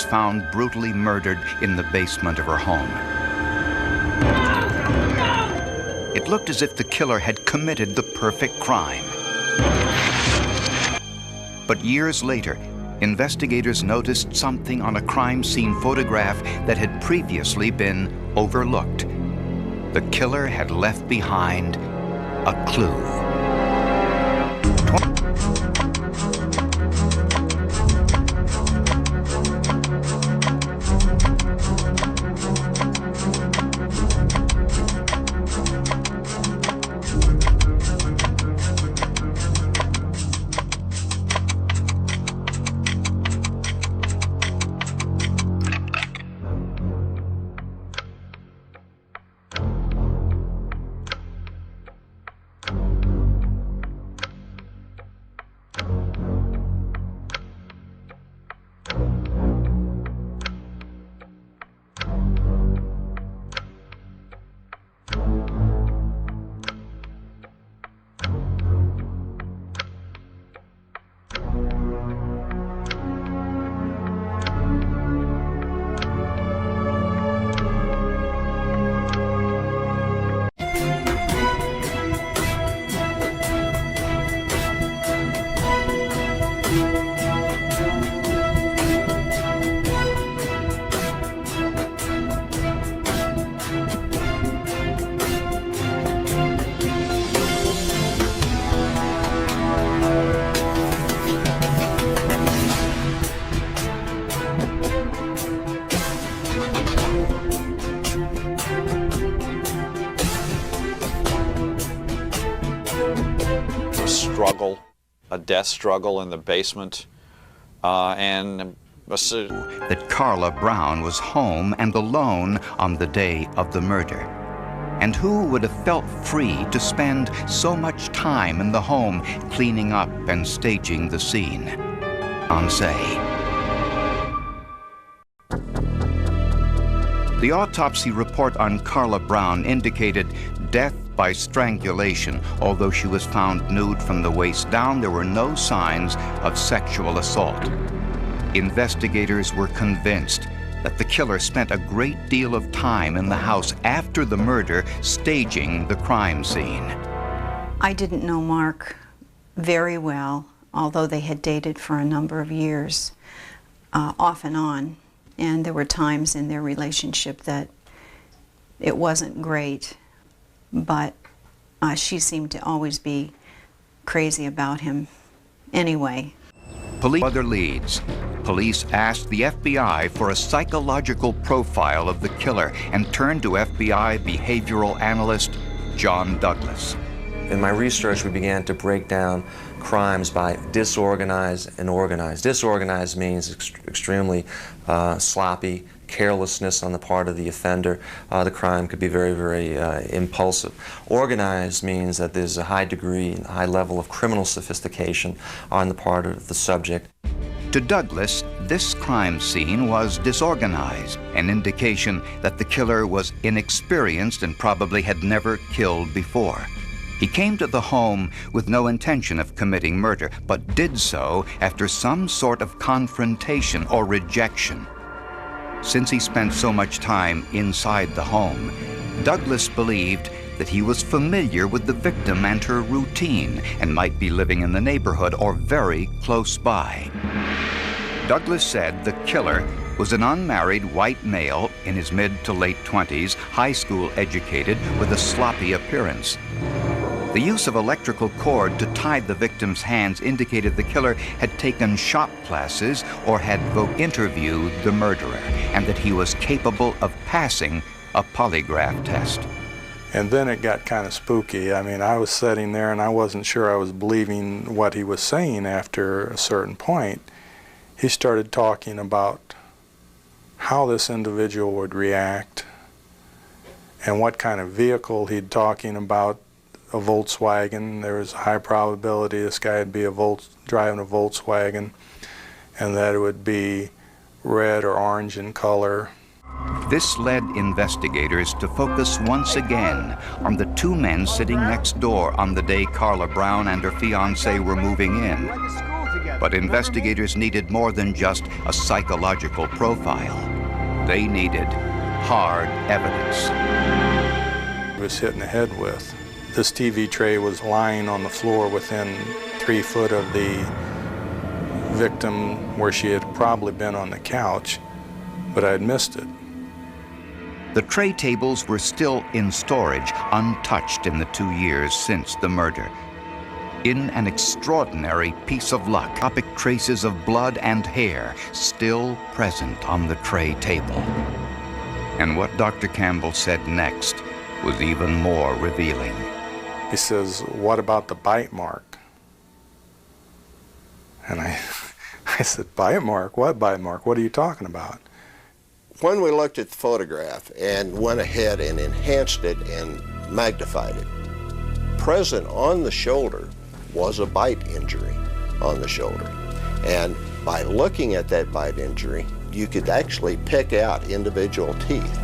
found brutally murdered in the basement of her home. It looked as if the killer had committed the perfect crime. But years later, investigators noticed something on a crime scene photograph that had previously been overlooked. The killer had left behind a clue. A death struggle in the basement, that Carla Brown was home and alone on the day of the murder. And who would have felt free to spend so much time in the home cleaning up and staging the scene? Ansay. The autopsy report on Carla Brown indicated death by strangulation. Although she was found nude from the waist down, there were no signs of sexual assault. Investigators were convinced that the killer spent a great deal of time in the house after the murder staging the crime scene. I didn't know Mark very well, although they had dated for a number of years, off and on. And there were times in their relationship that it wasn't great. But she seemed to always be crazy about him anyway. Other leads. Police asked the FBI for a psychological profile of the killer and turned to FBI behavioral analyst John Douglas. In my research, we began to break down crimes by disorganized and organized. Disorganized means extremely sloppy, carelessness on the part of the offender. The crime could be very, very impulsive. Organized means that there's a high degree, a high level of criminal sophistication on the part of the subject. To Douglas, this crime scene was disorganized, an indication that the killer was inexperienced and probably had never killed before. He came to the home with no intention of committing murder, but did so after some sort of confrontation or rejection. Since he spent so much time inside the home, Douglas believed that he was familiar with the victim and her routine and might be living in the neighborhood or very close by. Douglas said the killer was an unmarried white male in his mid to late 20s, high school educated with a sloppy appearance. The use of electrical cord to tie the victim's hands indicated the killer had taken shop classes or had interviewed the murderer, and that he was capable of passing a polygraph test. And then it got kind of spooky. I mean, I was sitting there and I wasn't sure I was believing what he was saying after a certain point. He started talking about how this individual would react and what kind of vehicle he'd talking about. A Volkswagen. There was a high probability this guy would be driving a Volkswagen, and that it would be red or orange in color. This led investigators to focus once again on the two men sitting next door on the day Carla Brown and her fiancé were moving in. But investigators needed more than just a psychological profile. They needed hard evidence. He was hit in the head with. This TV tray was lying on the floor within 3 foot of the victim, where she had probably been on the couch, but I had missed it. The tray tables were still in storage, untouched in the 2 years since the murder. In an extraordinary piece of luck, microscopic traces of blood and hair still present on the tray table. And what Dr. Campbell said next was even more revealing. He says, "What about the bite mark?" And I said, "Bite mark? What bite mark? What are you talking about?" When we looked at the photograph and went ahead and enhanced it and magnified it, present on the shoulder was a bite injury on the shoulder. And by looking at that bite injury, you could actually pick out individual teeth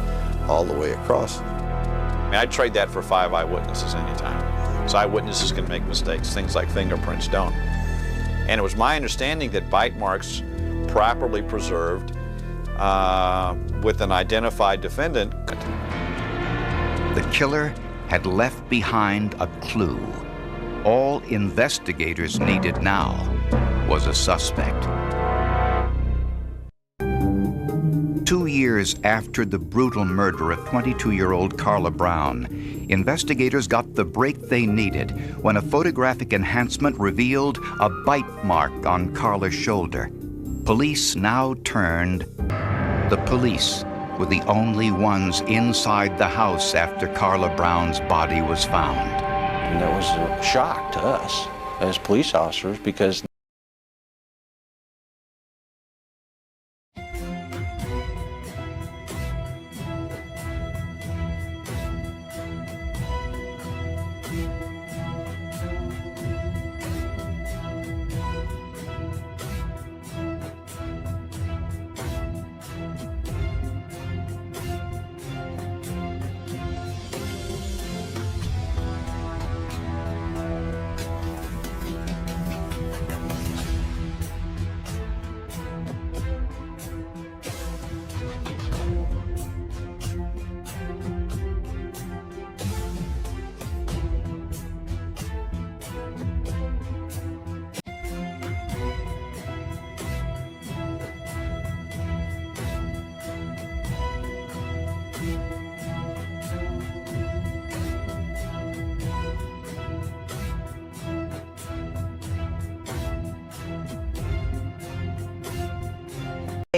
all the way across. I mean, I'd trade that for 5 eyewitnesses anytime. So eyewitnesses can make mistakes, things like fingerprints don't. And it was my understanding that bite marks properly preserved with an identified defendant. The killer had left behind a clue. All investigators needed now was a suspect. 2 years after the brutal murder of 22-year-old Carla Brown, investigators got the break they needed when a photographic enhancement revealed a bite mark on Carla's shoulder. Police now turned. The police were the only ones inside the house after Carla Brown's body was found. And that was a shock to us as police officers because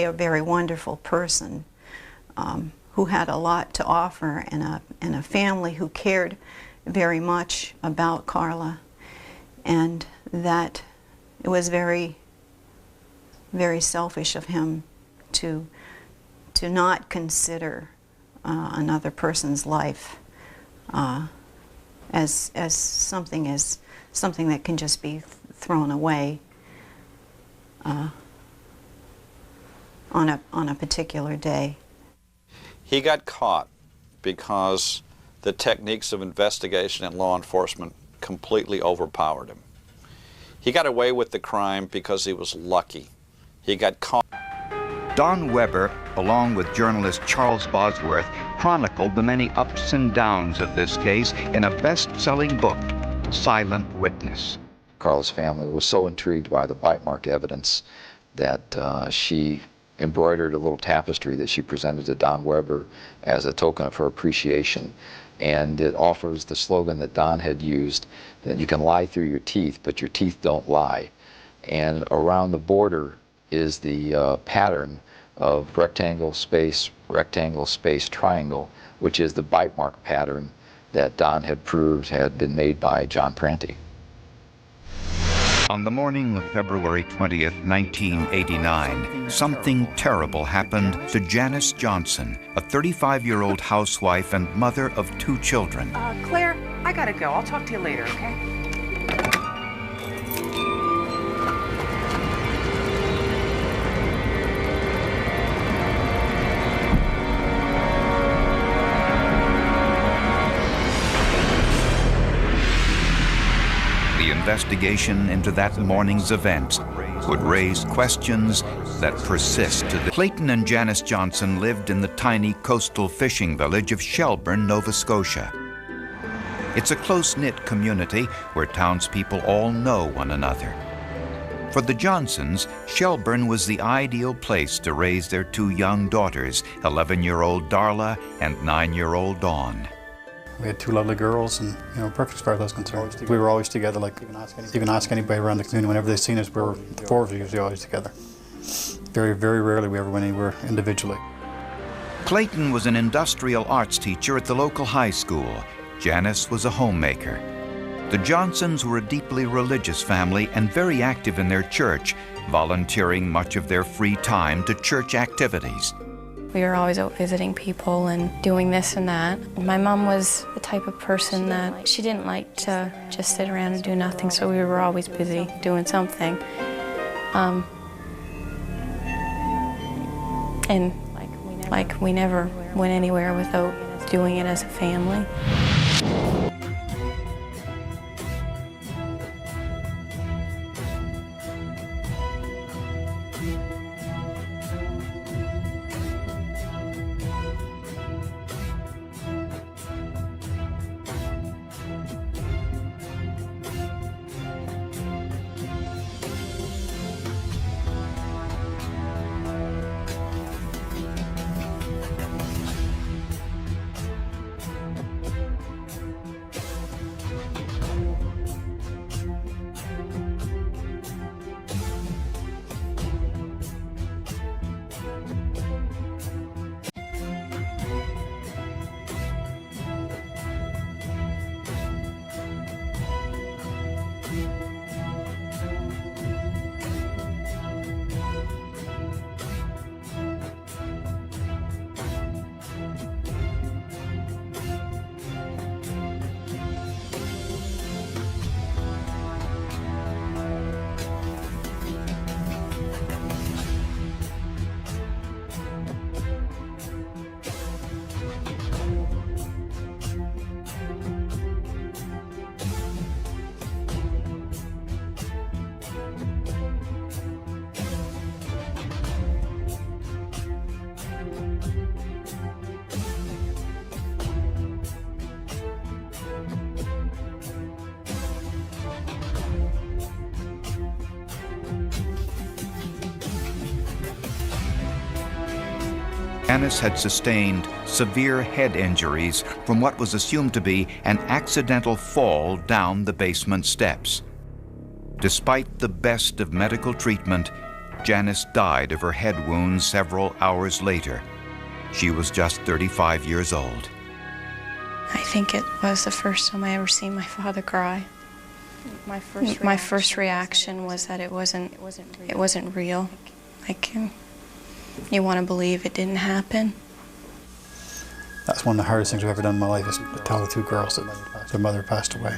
a very wonderful person who had a lot to offer, and a family who cared very much about Carla, and that it was very, very selfish of him to not consider another person's life as something that can just be thrown away on a particular day. He got caught because the techniques of investigation and law enforcement completely overpowered him. He got away with the crime because he was lucky. He got caught. Don Weber, along with journalist Charles Bosworth, chronicled the many ups and downs of this case in a best-selling book, Silent Witness. Carla's family was so intrigued by the bite mark evidence that she embroidered a little tapestry that she presented to Don Weber as a token of her appreciation. And it offers the slogan that Don had used, that you can lie through your teeth, but your teeth don't lie. And around the border is the pattern of rectangle, space, triangle, which is the bite mark pattern that Don had proved had been made by John Prante. On the morning of February 20th, 1989, something terrible happened to Janice Johnson, a 35-year-old housewife and mother of 2 children. Claire, I gotta go. I'll talk to you later, okay? investigation into that morning's events would raise questions that persist to the... Clayton and Janice Johnson lived in the tiny coastal fishing village of Shelburne, Nova Scotia. It's a close-knit community where townspeople all know one another. For the Johnsons, Shelburne was the ideal place to raise their two young daughters, 11-year-old Darla and 9-year-old Dawn. We had two lovely girls, and perfect as far as I was concerned. We were always together. Like you can ask anybody around the community, whenever they've seen us, the four of us were usually always together. Very, very rarely we ever went anywhere individually. Clayton was an industrial arts teacher at the local high school. Janice was a homemaker. The Johnsons were a deeply religious family and very active in their church, volunteering much of their free time to church activities. We were always out visiting people and doing this and that. My mom was the type of person that she didn't like to just sit around and do nothing, so we were always busy doing something. And we never went anywhere without doing it as a family. Janice had sustained severe head injuries from what was assumed to be an accidental fall down the basement steps. Despite the best of medical treatment, Janice died of her head wounds several hours later. She was just 35 years old. I think it was the first time I ever seen my father cry. My first reaction was that it wasn't real. Like, you want to believe it didn't happen. That's one of the hardest things I've ever done in my life, is to tell the two girls that their mother passed away.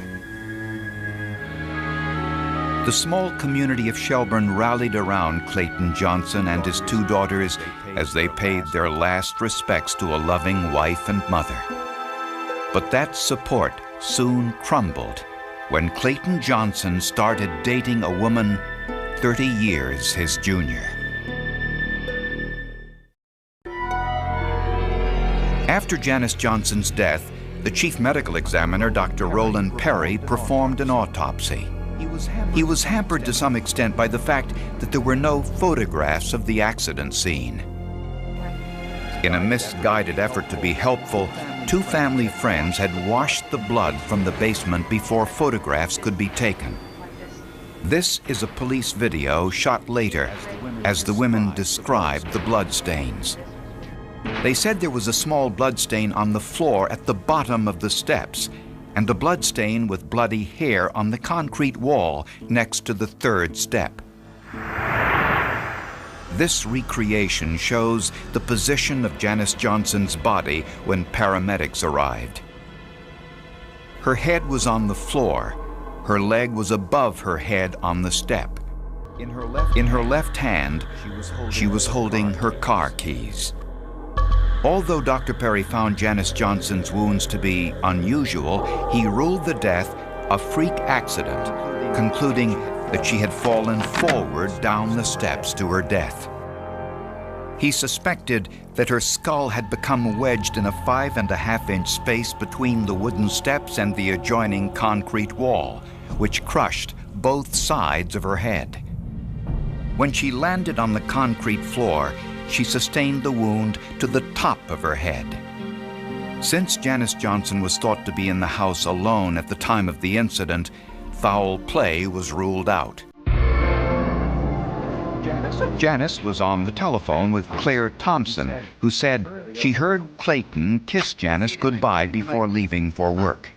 The small community of Shelburne rallied around Clayton Johnson and his two daughters as they paid their last respects to a loving wife and mother. But that support soon crumbled when Clayton Johnson started dating a woman 30 years his junior. After Janice Johnson's death, the chief medical examiner, Dr. Roland Perry, performed an autopsy. He was hampered to some extent by the fact that there were no photographs of the accident scene. In a misguided effort to be helpful, two family friends had washed the blood from the basement before photographs could be taken. This is a police video shot later as the women described the bloodstains. They said there was a small bloodstain on the floor at the bottom of the steps, and a bloodstain with bloody hair on the concrete wall next to the third step. This recreation shows the position of Janice Johnson's body when paramedics arrived. Her head was on the floor. Her leg was above her head on the step. In her left hand, she was holding her car keys. Although Dr. Perry found Janice Johnson's wounds to be unusual, he ruled the death a freak accident concluding that she had fallen forward down the steps to her death. He suspected that her skull had become wedged in a 5.5-inch space between the wooden steps and the adjoining concrete wall, which crushed both sides of her head. When she landed on the concrete floor, she sustained the wound to the top of her head. Since Janice Johnson was thought to be in the house alone at the time of the incident, foul play was ruled out. Janice was on the telephone with Claire Thompson, who said she heard Clayton kiss Janice goodbye before leaving for work.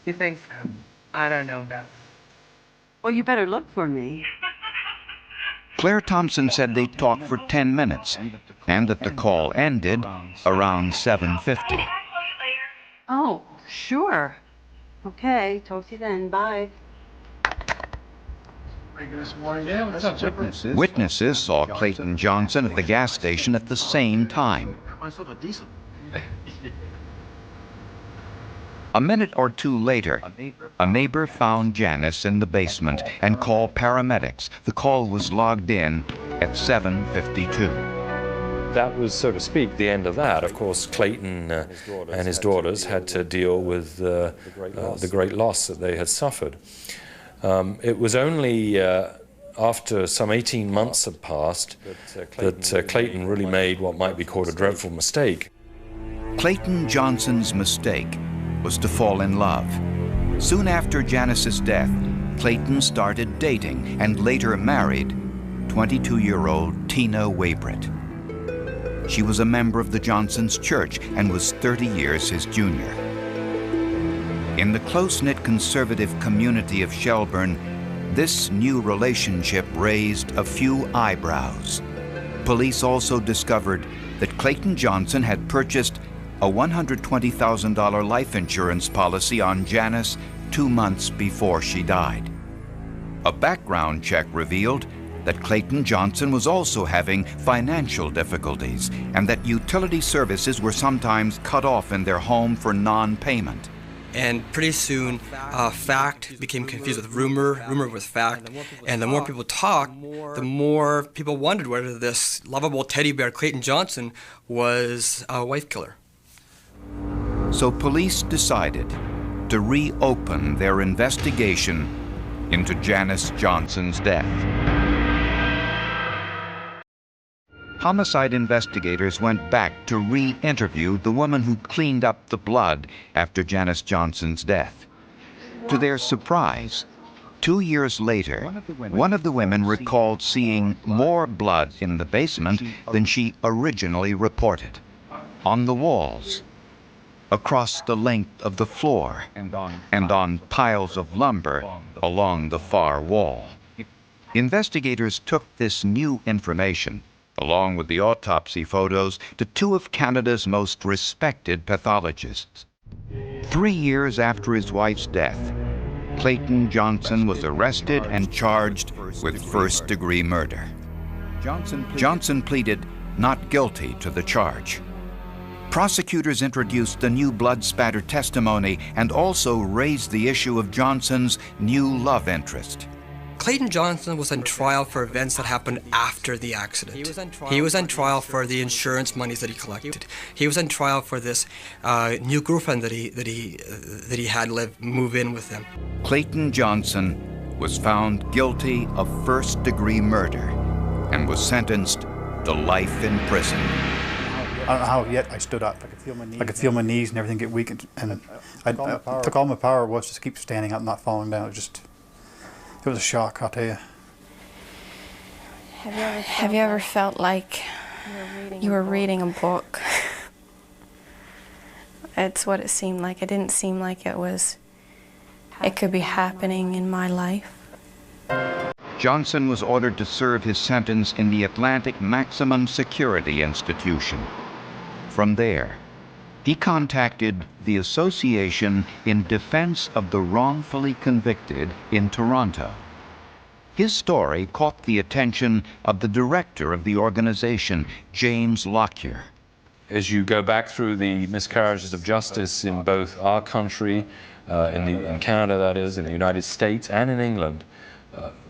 You think? I don't know. Well, you better look for me. Claire Thompson said they talked for 10 minutes and that the call ended around 7:50. Oh, sure. Okay, talk to you then. Bye. Witnesses saw Clayton Johnson at the gas station at the same time. A minute or two later, a neighbor found Janice in the basement and called paramedics. The call was logged in at 7:52. That was, so to speak, the end of that. Of course, Clayton and his daughters had to deal with the great loss that they had suffered. It was only after some 18 months had passed that Clayton really made what might be called a dreadful mistake. Clayton Johnson's mistake was to fall in love. Soon after Janice's death, Clayton started dating and later married 22-year-old Tina Waybritt. She was a member of the Johnsons' church and was 30 years his junior. In the close-knit conservative community of Shelburne, this new relationship raised a few eyebrows. Police also discovered that Clayton Johnson had purchased a $120,000 life insurance policy on Janice 2 months before she died. A background check revealed that Clayton Johnson was also having financial difficulties and that utility services were sometimes cut off in their home for non-payment. And pretty soon, fact became confused with rumor, rumor with fact, and the more people talked, the more people wondered whether this lovable teddy bear Clayton Johnson was a wife killer. So police decided to reopen their investigation into Janice Johnson's death. Homicide investigators went back to re-interview the woman who cleaned up the blood after Janice Johnson's death. To their surprise, 2 years later, one of the women recalled seeing more blood in the basement than she originally reported. On the walls, across the length of the floor, and on piles of lumber along the far wall. Investigators took this new information, along with the autopsy photos, to two of Canada's most respected pathologists. 3 years after his wife's death, Clayton Johnson was arrested and charged with first-degree murder. Johnson pleaded not guilty to the charge. Prosecutors introduced the new blood-spatter testimony and also raised the issue of Johnson's new love interest. Clayton Johnson was on trial for events that happened after the accident. He was on trial for the insurance monies that he collected. He was on trial for this new girlfriend that he had move in with him. Clayton Johnson was found guilty of first-degree murder and was sentenced to life in prison. I don't know how yet I stood up. I could feel my knees and everything get weak, and I took all my power was just to keep standing up, not falling down. It was a shock, I'll tell you. Have you ever felt like you were reading a book? It's what it seemed like. It didn't seem like it could be happening in my life. Johnson was ordered to serve his sentence in the Atlantic Maximum Security Institution. From there, he contacted the Association in Defense of the Wrongfully Convicted in Toronto. His story caught the attention of the director of the organization, James Lockyer. As you go back through the miscarriages of justice in both our country, in Canada that is, in the United States and in England,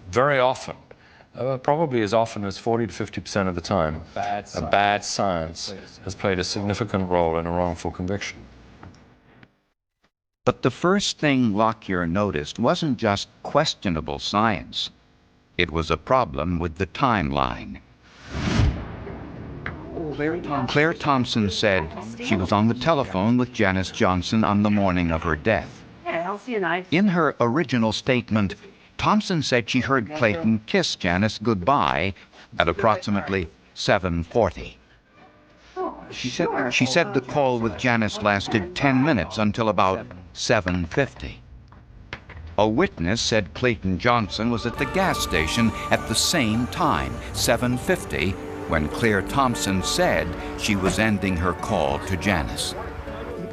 very often, probably as often as 40 to 50% of the time, a bad science has played a significant role in a wrongful conviction. But the first thing Lockyer noticed wasn't just questionable science. It was a problem with the timeline. Claire Thompson said she was on the telephone with Janice Johnson on the morning of her death. In her original statement, Thompson said she heard Clayton kiss Janice goodbye at approximately 7:40. She said the call with Janice lasted 10 minutes until about 7:50. A witness said Clayton Johnson was at the gas station at the same time, 7:50, when Claire Thompson said she was ending her call to Janice.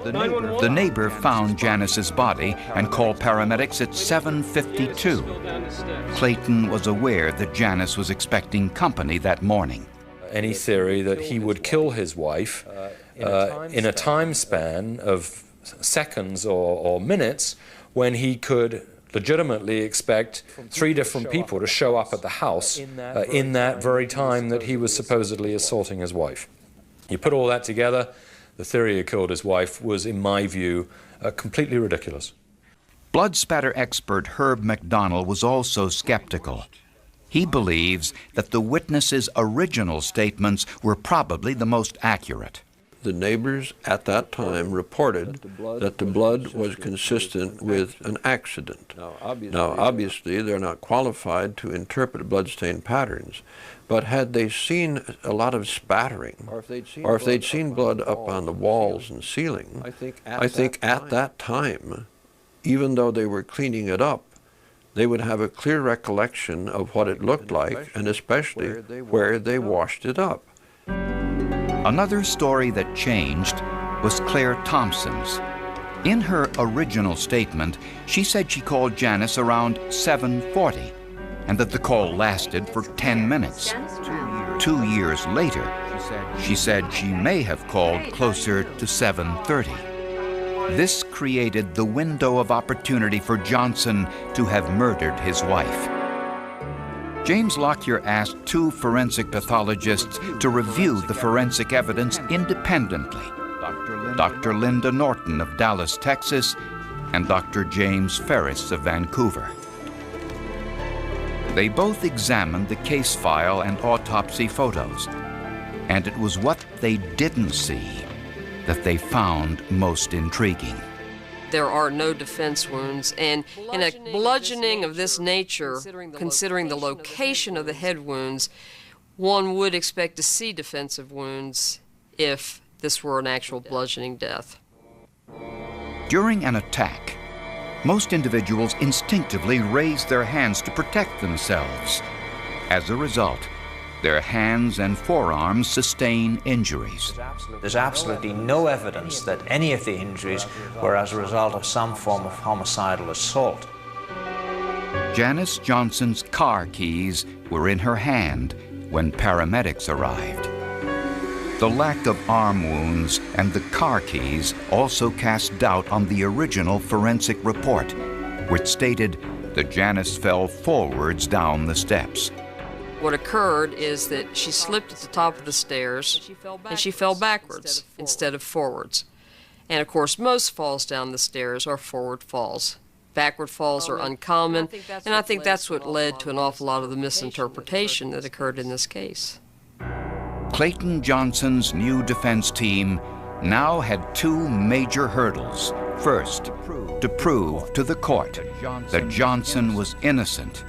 The neighbor found Janice's body and called paramedics at 7:52. Clayton was aware that Janice was expecting company that morning. Any theory that he would kill his wife in a time span of seconds or minutes when he could legitimately expect 3 different people to show up at the house in that very time that he was supposedly assaulting his wife. You put all that together, the theory he killed his wife was, in my view, completely ridiculous. Blood spatter expert Herb McDonnell was also skeptical. He believes that the witness's original statements were probably the most accurate. The neighbors at that time reported that the blood was consistent with an accident. Now, obviously, they're not qualified to interpret bloodstain patterns, but had they seen a lot of spattering, or if they'd seen blood up on the walls and ceiling, I think at that time, even though they were cleaning it up, they would have a clear recollection of what it looked like, and especially where they washed it up. Another story that changed was Claire Thompson's. In her original statement, she said she called Janice around 7:40 and that the call lasted for 10 minutes. 2 years later, she said she may have called closer to 7:30. This created the window of opportunity for Johnson to have murdered his wife. James Lockyer asked 2 forensic pathologists to review the forensic evidence independently, Dr. Linda Norton of Dallas, Texas, and Dr. James Ferris of Vancouver. They both examined the case file and autopsy photos, and it was what they didn't see that they found most intriguing. There are no defense wounds, and in a bludgeoning of this nature, considering the location of the head wounds, one would expect to see defensive wounds if this were an actual bludgeoning death. During an attack, most individuals instinctively raise their hands to protect themselves. As a result, their hands and forearms sustain injuries. There's absolutely no evidence that any of the injuries were as a result of some form of homicidal assault. Janice Johnson's car keys were in her hand when paramedics arrived. The lack of arm wounds and the car keys also cast doubt on the original forensic report, which stated that Janice fell forwards down the steps. What occurred is that she slipped at the top of the stairs and she fell backwards instead of forwards. And of course, most falls down the stairs are forward falls. Backward falls are uncommon, and I think that's what led to an awful lot of the misinterpretation that occurred in this case. Clayton Johnson's new defense team now had 2 major hurdles. First, to prove to the court that Johnson was innocent,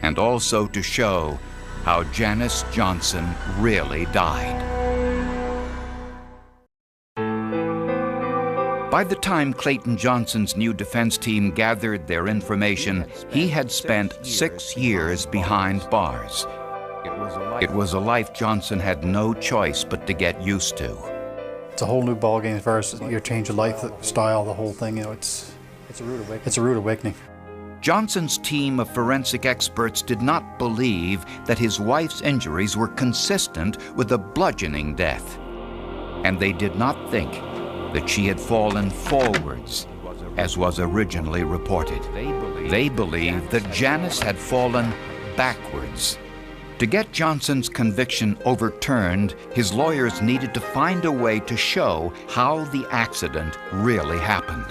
and also to show how Janice Johnson really died. By the time Clayton Johnson's new defense team gathered their information, he had spent 6 years behind bars. It was a life Johnson had no choice but to get used to. It's a whole new ballgame as far as your change of lifestyle, the whole thing. You know, it's a rude awakening. Johnson's team of forensic experts did not believe that his wife's injuries were consistent with a bludgeoning death. and they did not think that she had fallen forwards, as was originally reported. They believed that Janice had fallen backwards. To get Johnson's conviction overturned, his lawyers needed to find a way to show how the accident really happened.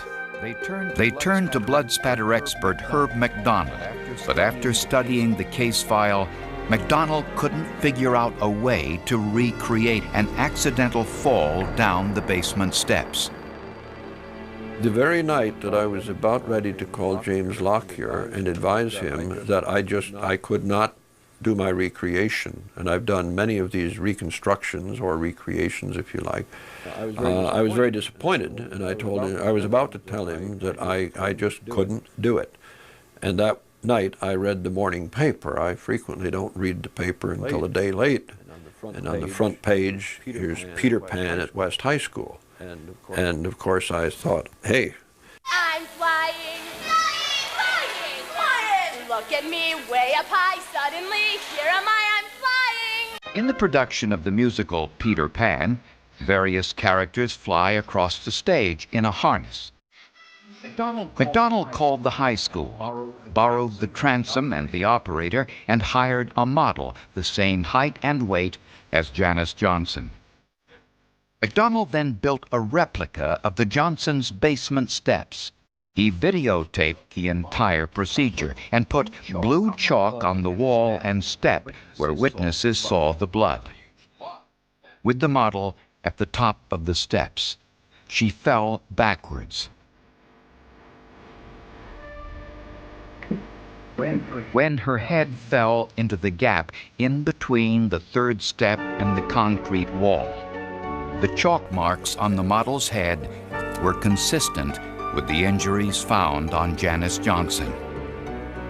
They turned to blood spatter expert Herb McDonald, but after studying the case file, McDonald couldn't figure out a way to recreate an accidental fall down the basement steps. The very night that I was about ready to call James Lockyer and advise him that I could not do my recreation, and I've done many of these reconstructions or recreations, if you like. I was very disappointed, and I was about to tell him that I just couldn't do it. And that night I read the morning paper. I frequently don't read the paper until a day late. And on the front page, here's Peter Pan at West High School. And of course I thought, hey. I'm flying, flying, flying. Look at me way up high, suddenly, here am I'm flying. In the production of the musical Peter Pan, various characters fly across the stage in a harness. McDonald called the high school, borrowed the transom and the operator, and hired a model the same height and weight as Janice Johnson. McDonald then built a replica of the Johnsons' basement steps. He videotaped the entire procedure and put blue chalk on the wall and step where witnesses saw the blood. With the model at the top of the steps, she fell backwards. When her head fell into the gap in between the third step and the concrete wall, the chalk marks on the model's head were consistent with the injuries found on Janice Johnson.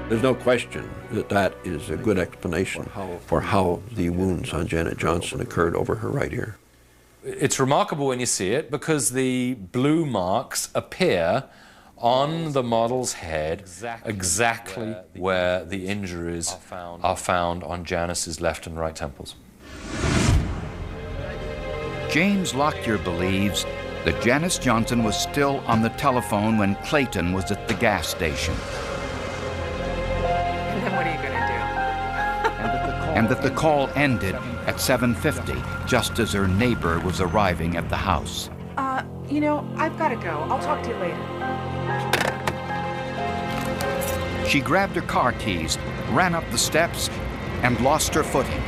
There's no question that that is a good explanation for how the wounds on Janet Johnson occurred over her right ear. It's remarkable when you see it because the blue marks appear on the model's head exactly where the injuries are found on Janice's left and right temples. James Lockyer believes that Janice Johnson was still on the telephone when Clayton was at the gas station. And then what are you going to do? And that the call ended at 7:50, just as her neighbor was arriving at the house. You know, I've got to go. I'll talk to you later. She grabbed her car keys, ran up the steps, and lost her footing.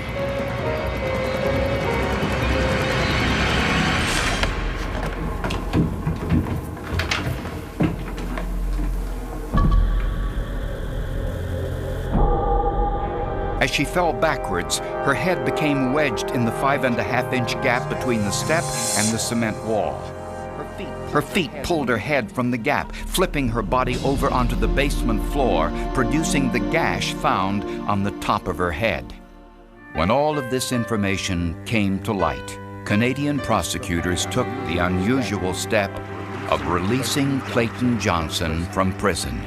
As she fell backwards, her head became wedged in the 5.5-inch gap between the step and the cement wall. Her feet pulled her head from the gap, flipping her body over onto the basement floor, producing the gash found on the top of her head. When all of this information came to light, Canadian prosecutors took the unusual step of releasing Clayton Johnson from prison.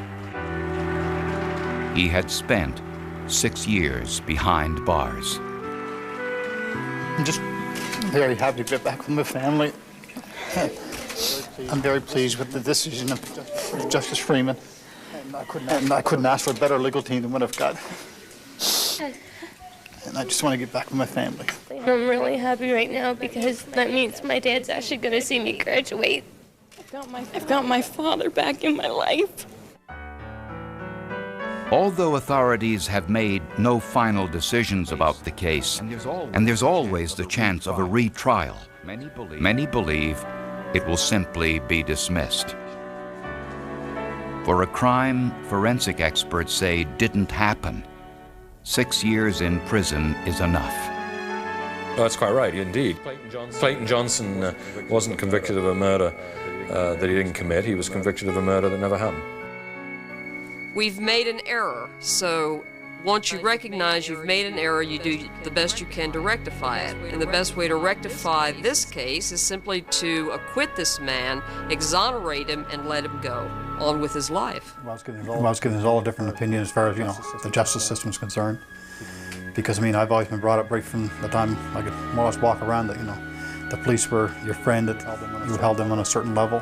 He had spent 6 years behind bars. I'm just very happy to be back with my family. I'm very pleased with the decision of Justice Freeman. And I couldn't ask for a better legal team than what I've got. And I just want to get back with my family. I'm really happy right now because that means my dad's actually going to see me graduate. I've got my father back in my life. Although authorities have made no final decisions about the case, and there's always the chance of a retrial, many believe it will simply be dismissed. For a crime forensic experts say didn't happen, 6 years in prison is enough. Oh, that's quite right, indeed. Clayton Johnson wasn't convicted of a murder that he didn't commit. He was convicted of a murder that never happened. We've made an error, so once you recognize you've made an error, you do the best you can to rectify it. And the best way to rectify this case is simply to acquit this man, exonerate him, and let him go on with his life. I was getting all different opinions as far as, the justice system is concerned. Because, I've always been brought up right from the time I could more or less walk around that, the police were your friend, that you held them on a certain level.